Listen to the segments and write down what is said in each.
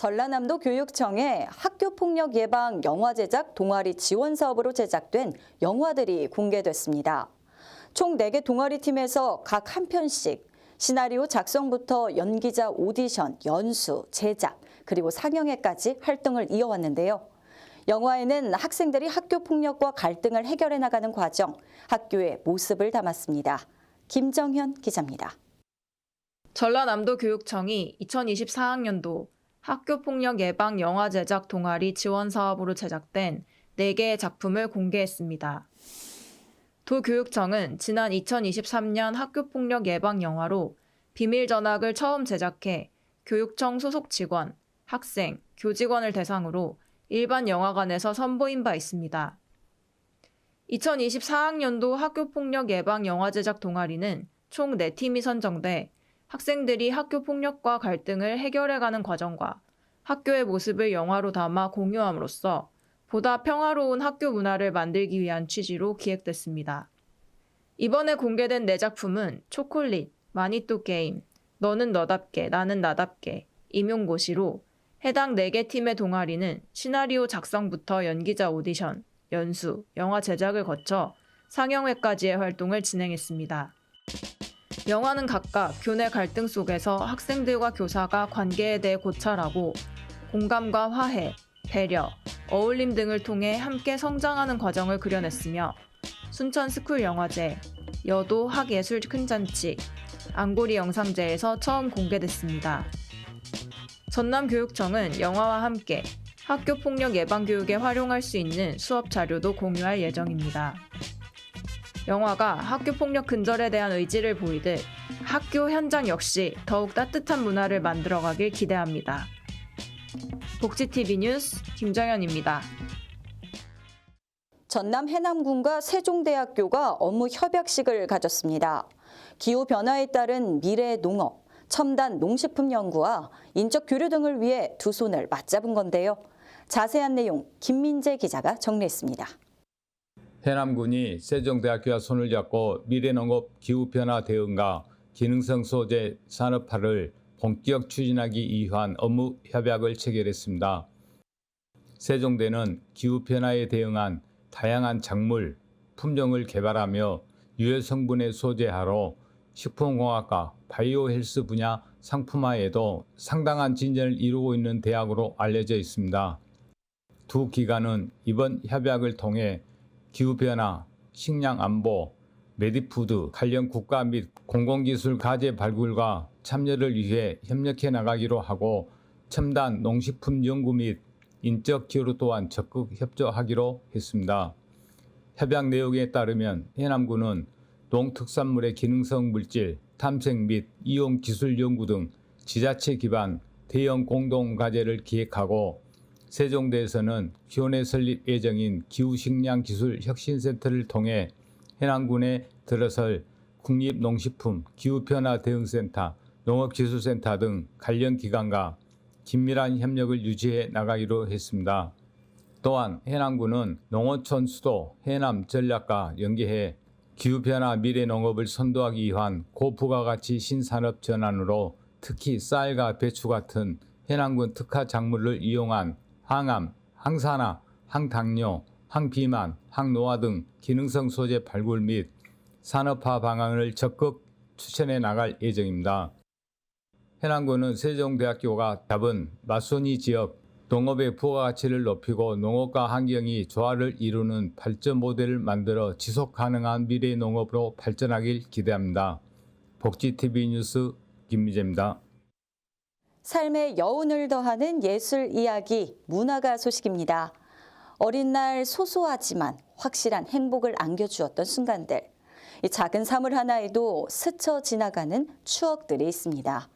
전라남도 교육청의 학교폭력 예방 영화 제작 동아리 지원 사업으로 제작된 영화들이 공개됐습니다. 총 4개 동아리 팀에서 각 한 편씩 시나리오 작성부터 연기자 오디션, 연수, 제작, 그리고 상영회까지 활동을 이어왔는데요. 영화에는 학생들이 학교폭력과 갈등을 해결해 나가는 과정, 학교의 모습을 담았습니다. 김정현 기자입니다. 전라남도 교육청이 2024학년도 학교폭력 예방 영화 제작 동아리 지원 사업으로 제작된 4개의 작품을 공개했습니다. 도교육청은 지난 2023년 학교폭력 예방 영화로 비밀 전학을 처음 제작해 교육청 소속 직원, 학생, 교직원을 대상으로 일반 영화관에서 선보인 바 있습니다. 2024학년도 학교폭력 예방 영화 제작 동아리는 총 4팀이 선정돼 학생들이 학교폭력과 갈등을 해결해가는 과정과 학교의 모습을 영화로 담아 공유함으로써 보다 평화로운 학교 문화를 만들기 위한 취지로 기획됐습니다. 이번에 공개된 4작품은 초콜릿, 마니또 게임, 너는 너답게, 나는 나답게, 임용고시로 해당 4개 팀의 동아리는 시나리오 작성부터 연기자 오디션, 연수, 영화 제작을 거쳐 상영회까지의 활동을 진행했습니다. 영화는 각각 교내 갈등 속에서 학생들과 교사가 관계에 대해 고찰하고 공감과 화해, 배려, 어울림 등을 통해 함께 성장하는 과정을 그려냈으며 순천 스쿨 영화제, 여도 학예술 큰잔치, 안고리 영상제에서 처음 공개됐습니다. 전남교육청은 영화와 함께 학교폭력 예방교육에 활용할 수 있는 수업 자료도 공유할 예정입니다. 영화가 학교폭력 근절에 대한 의지를 보이듯 학교 현장 역시 더욱 따뜻한 문화를 만들어가길 기대합니다. 복지TV 뉴스 김정현입니다. 전남 해남군과 세종대학교가 업무 협약식을 가졌습니다. 기후변화에 따른 미래 농업, 첨단 농식품 연구와 인적 교류 등을 위해 두 손을 맞잡은 건데요. 자세한 내용 김민재 기자가 정리했습니다. 해남군이 세종대학교와 손을 잡고 미래농업 기후변화 대응과 기능성 소재 산업화를 본격 추진하기 위한 업무 협약을 체결했습니다. 세종대는 기후변화에 대응한 다양한 작물, 품종을 개발하며 유해 성분의 소재화로 식품공학과, 바이오헬스 분야 상품화에도 상당한 진전을 이루고 있는 대학으로 알려져 있습니다. 두 기관은 이번 협약을 통해 기후변화, 식량안보, 메디푸드 관련 국가 및 공공기술 과제 발굴과 참여를 위해 협력해 나가기로 하고 첨단 농식품 연구 및 인적 교류 또한 적극 협조하기로 했습니다. 협약 내용에 따르면 해남군은 농특산물의 기능성 물질, 탐색 및 이용 기술 연구 등 지자체 기반 대형 공동 과제를 기획하고 세종대에서는 기원에 설립 예정인 기후식량기술혁신센터를 통해 해남군에 들어설 국립농식품 기후변화대응센터, 농업기술센터 등 관련 기관과 긴밀한 협력을 유지해 나가기로 했습니다. 또한 해남군은 농어촌 수도 해남 전략과 연계해 기후변화 미래농업을 선도하기 위한 고부가가치 신산업 전환으로 특히 쌀과 배추 같은 해남군 특화 작물을 이용한 항암, 항산화, 항당뇨, 항비만, 항노화 등 기능성 소재 발굴 및 산업화 방안을 적극 추천해 나갈 예정입니다. 해남군은 세종대학교가 잡은 마소니 지역 농업의 부가가치를 높이고 농업과 환경이 조화를 이루는 발전 모델을 만들어 지속 가능한 미래 농업으로 발전하길 기대합니다. 복지TV 뉴스 김미재입니다. 삶의 여운을 더하는 예술 이야기, 문화가 소식입니다. 어린 날 소소하지만 확실한 행복을 안겨주었던 순간들. 이 작은 사물 하나에도 스쳐 지나가는 추억들이 있습니다.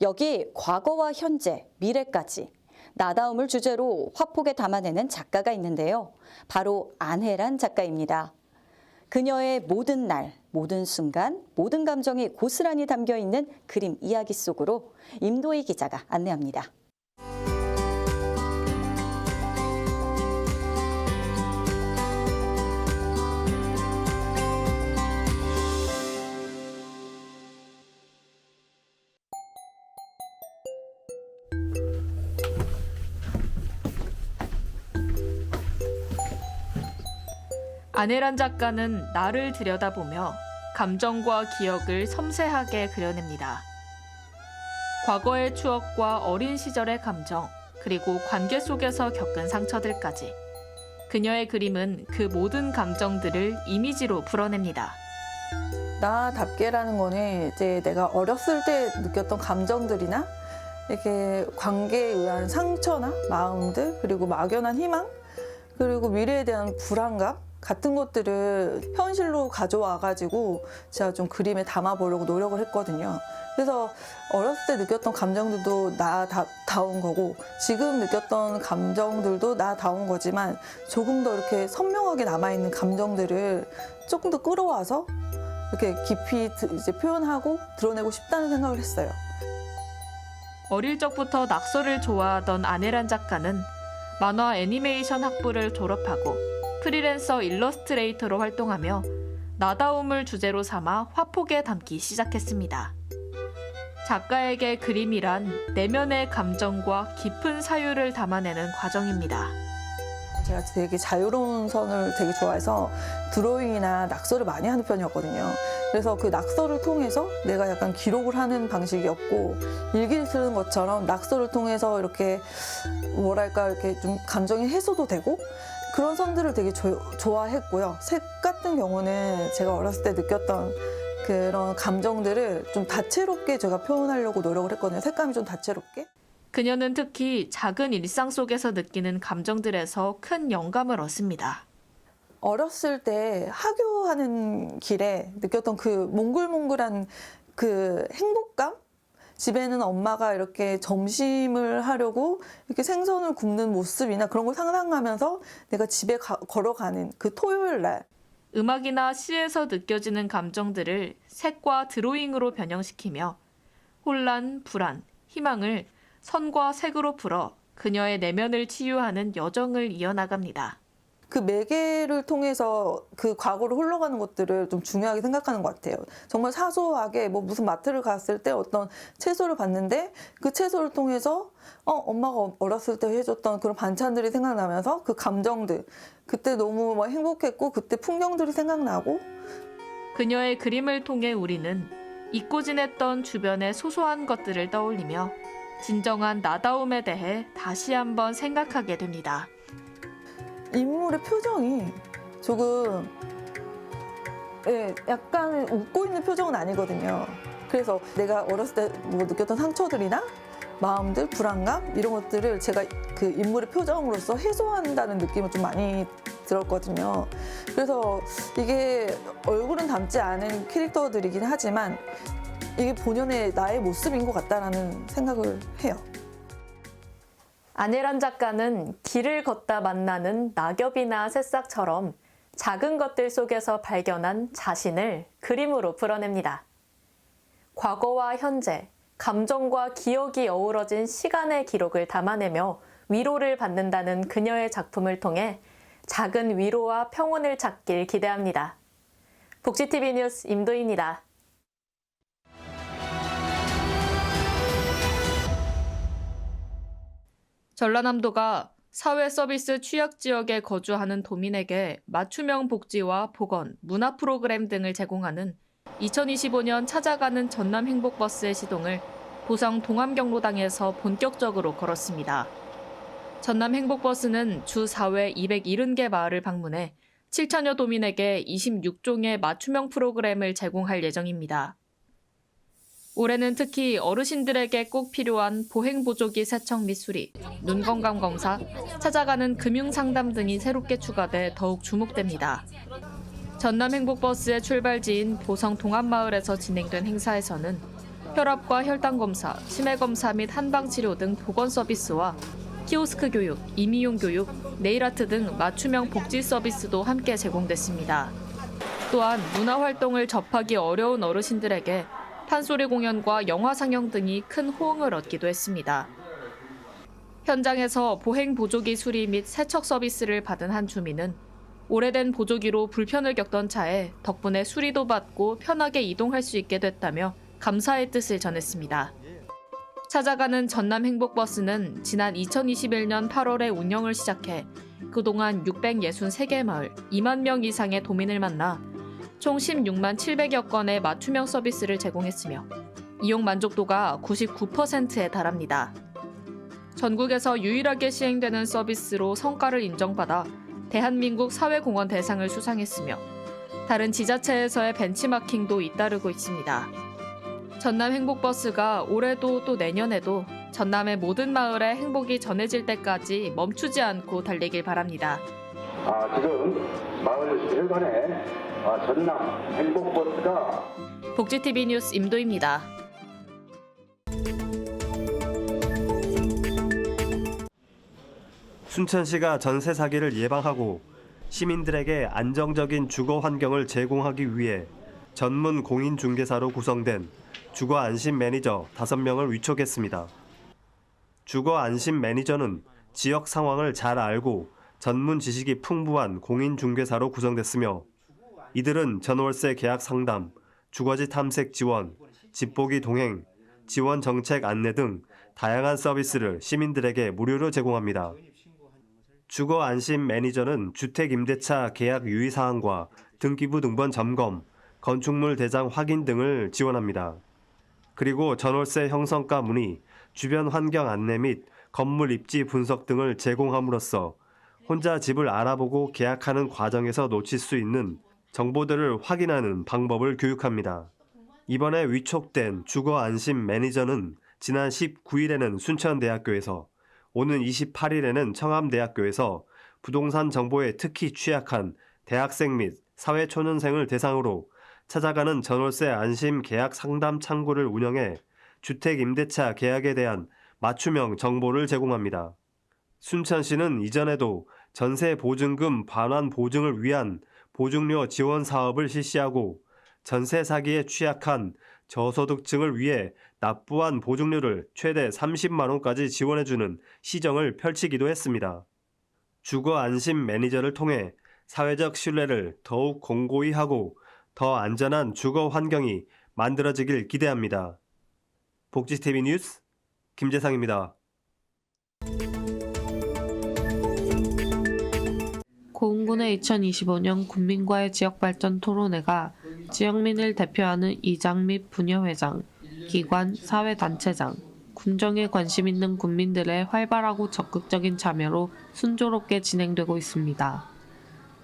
여기 과거와 현재, 미래까지 나다움을 주제로 화폭에 담아내는 작가가 있는데요. 바로 안혜란 작가입니다. 그녀의 모든 날, 모든 순간, 모든 감정이 고스란히 담겨있는 그림 이야기 속으로 임도희 기자가 안내합니다. 안혜란 작가는 나를 들여다보며 감정과 기억을 섬세하게 그려냅니다. 과거의 추억과 어린 시절의 감정, 그리고 관계 속에서 겪은 상처들까지 그녀의 그림은 그 모든 감정들을 이미지로 풀어냅니다. 나답게라는 거는 이제 내가 어렸을 때 느꼈던 감정들이나 이렇게 관계에 의한 상처나 마음들, 그리고 막연한 희망, 그리고 미래에 대한 불안감 같은 것들을 현실로 가져와가지고 제가 좀 그림에 담아보려고 노력을 했거든요. 그래서 어렸을 때 느꼈던 감정들도 나다운 거고, 지금 느꼈던 감정들도 나다운 거지만 조금 더 이렇게 선명하게 남아있는 감정들을 조금 더 끌어와서 이렇게 깊이 이제 표현하고 드러내고 싶다는 생각을 했어요. 어릴 적부터 낙서를 좋아하던 안혜란 작가는 만화 애니메이션 학부를 졸업하고 프리랜서 일러스트레이터로 활동하며 나다움을 주제로 삼아 화폭에 담기 시작했습니다. 작가에게 그림이란 내면의 감정과 깊은 사유를 담아내는 과정입니다. 제가 되게 자유로운 선을 되게 좋아해서 드로잉이나 낙서를 많이 하는 편이었거든요. 그래서 그 낙서를 통해서 내가 약간 기록을 하는 방식이었고, 일기를 쓰는 것처럼 낙서를 통해서 이렇게 뭐랄까 이렇게 좀 감정이 해소도 되고 그런 선들을 되게 좋아했고요. 색 같은 경우는 제가 어렸을 때 느꼈던 그런 감정들을 좀 다채롭게 제가 표현하려고 노력을 했거든요. 색감이 좀 다채롭게. 그녀는 특히 작은 일상 속에서 느끼는 감정들에서 큰 영감을 얻습니다. 어렸을 때 하교하는 길에 느꼈던 그 몽글몽글한 그 행복감? 집에는 엄마가 이렇게 점심을 하려고 이렇게 생선을 굽는 모습이나 그런 걸 상상하면서 내가 집에 걸어가는 그 토요일 날. 음악이나 시에서 느껴지는 감정들을 색과 드로잉으로 변형시키며 혼란, 불안, 희망을 선과 색으로 풀어 그녀의 내면을 치유하는 여정을 이어나갑니다. 그 매개를 통해서 그 과거로 흘러가는 것들을 좀 중요하게 생각하는 것 같아요. 정말 사소하게 뭐 무슨 마트를 갔을 때 어떤 채소를 봤는데 그 채소를 통해서 엄마가 어렸을 때 해줬던 그런 반찬들이 생각나면서 그 감정들, 그때 너무 막 행복했고 그때 풍경들이 생각나고. 그녀의 그림을 통해 우리는 잊고 지냈던 주변의 소소한 것들을 떠올리며 진정한 나다움에 대해 다시 한번 생각하게 됩니다. 인물의 표정이 조금 약간 웃고 있는 표정은 아니거든요. 그래서 내가 어렸을 때 뭐 느꼈던 상처들이나 마음들, 불안감 이런 것들을 제가 그 인물의 표정으로서 해소한다는 느낌을 좀 많이 들었거든요. 그래서 이게 얼굴은 닮지 않은 캐릭터들이긴 하지만 이게 본연의 나의 모습인 것 같다라는 생각을 해요. 안혜란 작가는 길을 걷다 만나는 낙엽이나 새싹처럼 작은 것들 속에서 발견한 자신을 그림으로 풀어냅니다. 과거와 현재, 감정과 기억이 어우러진 시간의 기록을 담아내며 위로를 받는다는 그녀의 작품을 통해 작은 위로와 평온을 찾길 기대합니다. 복지TV 뉴스 임도희입니다. 전라남도가 사회 서비스 취약 지역에 거주하는 도민에게 맞춤형 복지와 보건, 문화 프로그램 등을 제공하는 2025년 찾아가는 전남 행복버스의 시동을 보성 동암경로당에서 본격적으로 걸었습니다. 전남 행복버스는 주 4회 270개 마을을 방문해 7천여 도민에게 26종의 맞춤형 프로그램을 제공할 예정입니다. 올해는 특히 어르신들에게 꼭 필요한 보행보조기 세척 및 수리, 눈건강 검사, 찾아가는 금융상담 등이 새롭게 추가돼 더욱 주목됩니다. 전남 행복버스의 출발지인 보성 동암마을에서 진행된 행사에서는 혈압과 혈당 검사, 치매 검사 및 한방치료 등 보건 서비스와 키오스크 교육, 임의용 교육, 네일아트 등 맞춤형 복지 서비스도 함께 제공됐습니다. 또한 문화활동을 접하기 어려운 어르신들에게 판소리 공연과 영화 상영 등이 큰 호응을 얻기도 했습니다. 현장에서 보행 보조기 수리 및 세척 서비스를 받은 한 주민은 오래된 보조기로 불편을 겪던 차에 덕분에 수리도 받고 편하게 이동할 수 있게 됐다며 감사의 뜻을 전했습니다. 찾아가는 전남 행복버스는 지난 2021년 8월에 운영을 시작해 그동안 663개 마을 2만 명 이상의 도민을 만나 총 16만 700여 건의 맞춤형 서비스를 제공했으며 이용 만족도가 99%에 달합니다. 전국에서 유일하게 시행되는 서비스로 성과를 인정받아 대한민국 사회공헌 대상을 수상했으며 다른 지자체에서의 벤치마킹도 잇따르고 있습니다. 전남 행복버스가 올해도 또 내년에도 전남의 모든 마을에 행복이 전해질 때까지 멈추지 않고 달리길 바랍니다. 지금 마을 혈관에 전남 행복버스가 복지TV 뉴스 임도입니다. 순천시가 전세 사기를 예방하고 시민들에게 안정적인 주거 환경을 제공하기 위해 전문 공인중개사로 구성된 주거 안심 매니저 5명을 위촉했습니다. 주거 안심 매니저는 지역 상황을 잘 알고 전문 지식이 풍부한 공인중개사로 구성됐으며 이들은 전월세 계약 상담, 주거지 탐색 지원, 집보기 동행, 지원 정책 안내 등 다양한 서비스를 시민들에게 무료로 제공합니다. 주거 안심 매니저는 주택 임대차 계약 유의사항과 등기부 등본 점검, 건축물 대장 확인 등을 지원합니다. 그리고 전월세 형성가 문의, 주변 환경 안내 및 건물 입지 분석 등을 제공함으로써 혼자 집을 알아보고 계약하는 과정에서 놓칠 수 있는 정보들을 확인하는 방법을 교육합니다. 이번에 위촉된 주거 안심 매니저는 지난 19일에는 순천대학교에서 오는 28일에는 청암대학교에서 부동산 정보에 특히 취약한 대학생 및 사회초년생을 대상으로 찾아가는 전월세 안심 계약 상담 창구를 운영해 주택 임대차 계약에 대한 맞춤형 정보를 제공합니다. 순천시는 이전에도 전세 보증금 반환 보증을 위한 보증료 지원 사업을 실시하고 전세 사기에 취약한 저소득층을 위해 납부한 보증료를 최대 30만 원까지 지원해주는 시정을 펼치기도 했습니다. 주거 안심 매니저를 통해 사회적 신뢰를 더욱 공고히 하고 더 안전한 주거 환경이 만들어지길 기대합니다. 복지TV 뉴스 김재상입니다. 고흥군의 2025년 군민과의 지역발전 토론회가 지역민을 대표하는 이장 및 부녀회장, 기관, 사회단체장, 군정에 관심 있는 군민들의 활발하고 적극적인 참여로 순조롭게 진행되고 있습니다.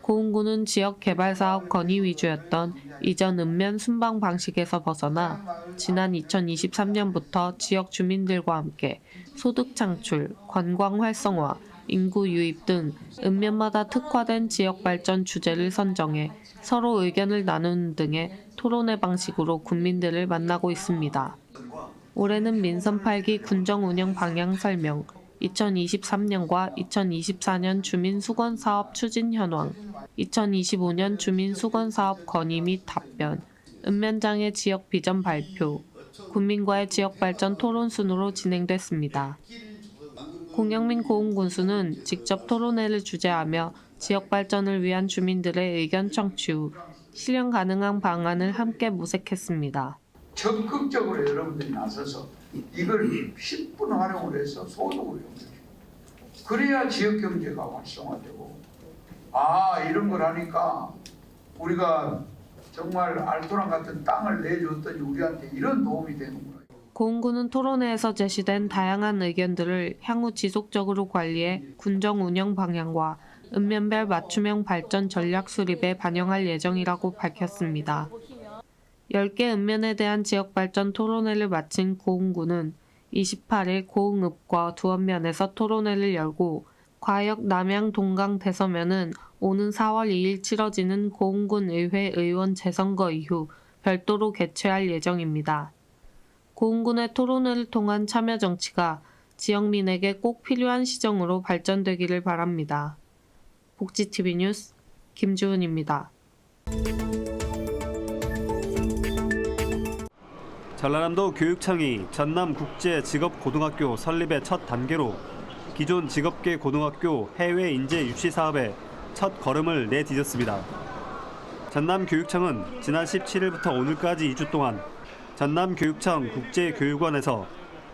고흥군은 지역 개발사업 건의 위주였던 이전 읍면 순방 방식에서 벗어나 지난 2023년부터 지역 주민들과 함께 소득 창출, 관광 활성화, 인구 유입 등 읍면마다 특화된 지역 발전 주제를 선정해 서로 의견을 나누는 등의 토론회 방식으로 군민들을 만나고 있습니다. 올해는 민선 8기 군정 운영 방향 설명, 2023년과 2024년 주민수건사업 추진 현황, 2025년 주민수건사업 건의 및 답변, 읍면장의 지역 비전 발표, 군민과의 지역발전 토론 순으로 진행됐습니다. 공영민 고흥군수는 직접 토론회를 주재하며 지역발전을 위한 주민들의 의견 청취 후 실현 가능한 방안을 함께 모색했습니다. 적극적으로 여러분들이 나서서 이걸 10분 활용을 해서 소득을 연결해요. 그래야 지역경제가 활성화되고 이런 걸 하니까 우리가 정말 알토란 같은 땅을 내줬더니 우리한테 이런 도움이 되는구나. 고흥군은 토론회에서 제시된 다양한 의견들을 향후 지속적으로 관리해 군정 운영 방향과 읍면별 맞춤형 발전 전략 수립에 반영할 예정이라고 밝혔습니다. 10개 읍면에 대한 지역발전 토론회를 마친 고흥군은 28일 고흥읍과 두원면에서 토론회를 열고 과역 남양 동강 대서면은 오는 4월 2일 치러지는 고흥군 의회 의원 재선거 이후 별도로 개최할 예정입니다. 고흥군의 토론회를 통한 참여 정치가 지역민에게 꼭 필요한 시정으로 발전되기를 바랍니다. 복지TV 뉴스 김주은입니다. 전라남도 교육청이 전남국제직업고등학교 설립의 첫 단계로 기존 직업계 고등학교 해외 인재 유치 사업에 첫 걸음을 내디뎠습니다. 전남교육청은 지난 17일부터 오늘까지 2주 동안 전남교육청 국제교육원에서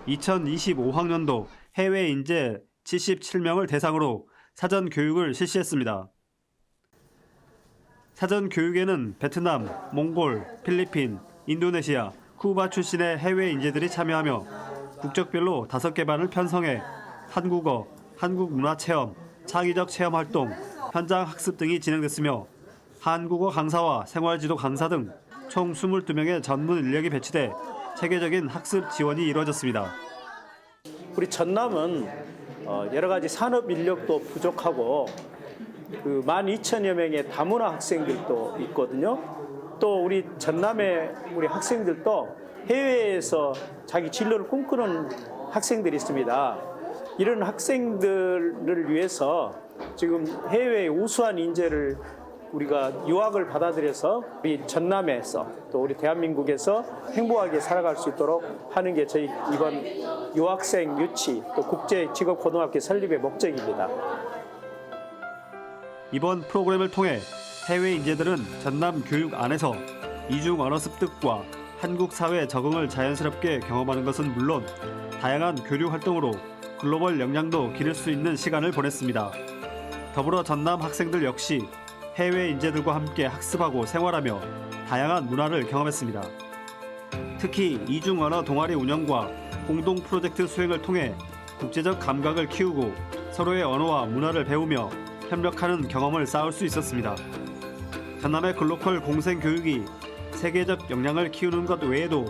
2025학년도 해외 인재 77명을 대상으로 사전 교육을 실시했습니다. 사전 교육에는 베트남, 몽골, 필리핀, 인도네시아, 쿠바 출신의 해외 인재들이 참여하며 국적별로 5개 반을 편성해 한국어, 한국 문화 체험, 창의적 체험 활동, 현장 학습 등이 진행됐으며 한국어 강사와 생활지도 강사 등 총 22명의 전문 인력이 배치돼 체계적인 학습 지원이 이루어졌습니다. 우리 전남은 여러 가지 산업 인력도 부족하고 12,000여 명의 다문화 학생들도 있거든요. 또 우리 전남의 우리 학생들도 해외에서 자기 진로를 꿈꾸는 학생들이 있습니다. 이런 학생들을 위해서 지금 해외의 우수한 인재를 우리가 유학을 받아들여서 우리 전남에서 또 우리 대한민국에서 행복하게 살아갈 수 있도록 하는 게 저희 이번 유학생 유치 또 국제 직업 고등학교 설립의 목적입니다. 이번 프로그램을 통해 해외 인재들은 전남 교육 안에서 이중 언어 습득과 한국 사회 적응을 자연스럽게 경험하는 것은 물론 다양한 교류 활동으로 글로벌 역량도 기를 수 있는 시간을 보냈습니다. 더불어 전남 학생들 역시 해외 인재들과 함께 학습하고 생활하며 다양한 문화를 경험했습니다. 특히 이중 언어 동아리 운영과 공동 프로젝트 수행을 통해 국제적 감각을 키우고 서로의 언어와 문화를 배우며 협력하는 경험을 쌓을 수 있었습니다. 전남의 글로컬 공생 교육이 세계적 역량을 키우는 것 외에도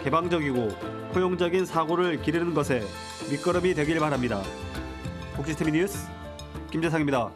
개방적이고 포용적인 사고를 기르는 것에 밑거름이 되길 바랍니다. 복지TV 뉴스 김재상입니다.